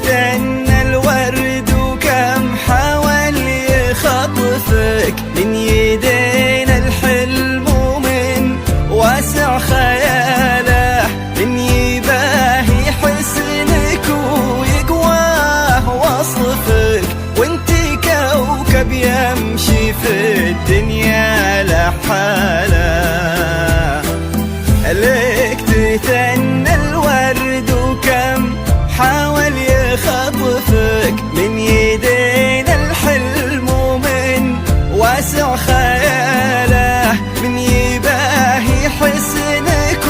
تثنى الورد وكم حاول يخطفك من يدينا الحلم ومن واسع خياله، من يباهي حسنك ويقواه وصفك، وانتي كوكب يمشي في الدنيا لحاله. لك تثنى الورد وكم حاول يخطفك من يدينا الحلم ومن واسع خياله، من يباهي حسنك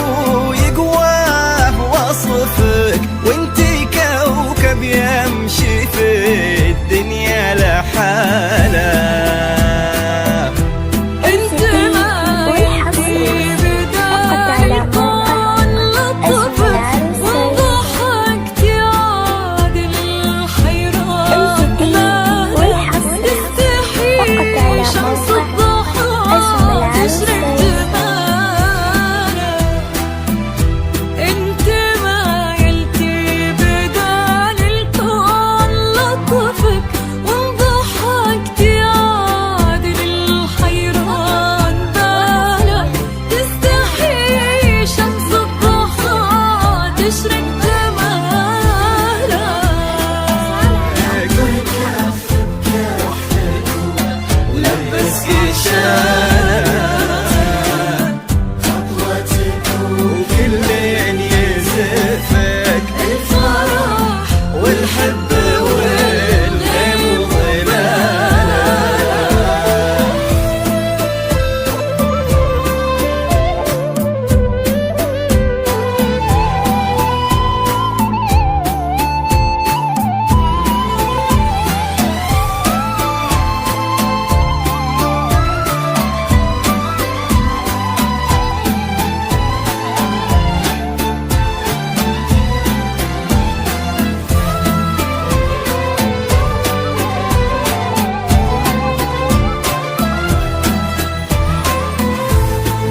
ويقواه وصفك، وانتي كوكب يمشي في الدنيا لحاله.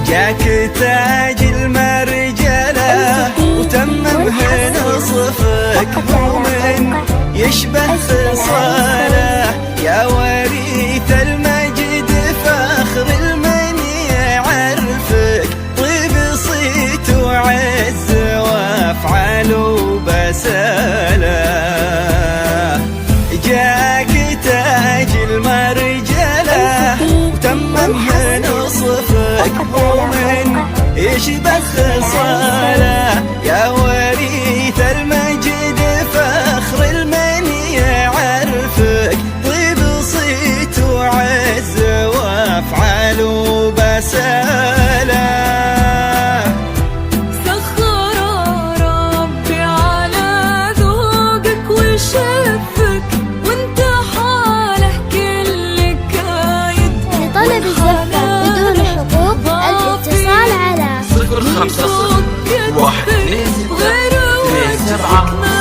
جاك تاج المرجلة وتممه نصفك، ومن يشبه خصاله يا وريث المجد فخر المن يعرفك، طيب صيت وعز وافعال وبساله. جاك تاج المرجلة وتممه نصفك، ومن يشبه خصاله يا وريث المجد فخر المن يعرفك، طيب صيت وعز وافعال وبساله. خمسة 1 2 6 2 7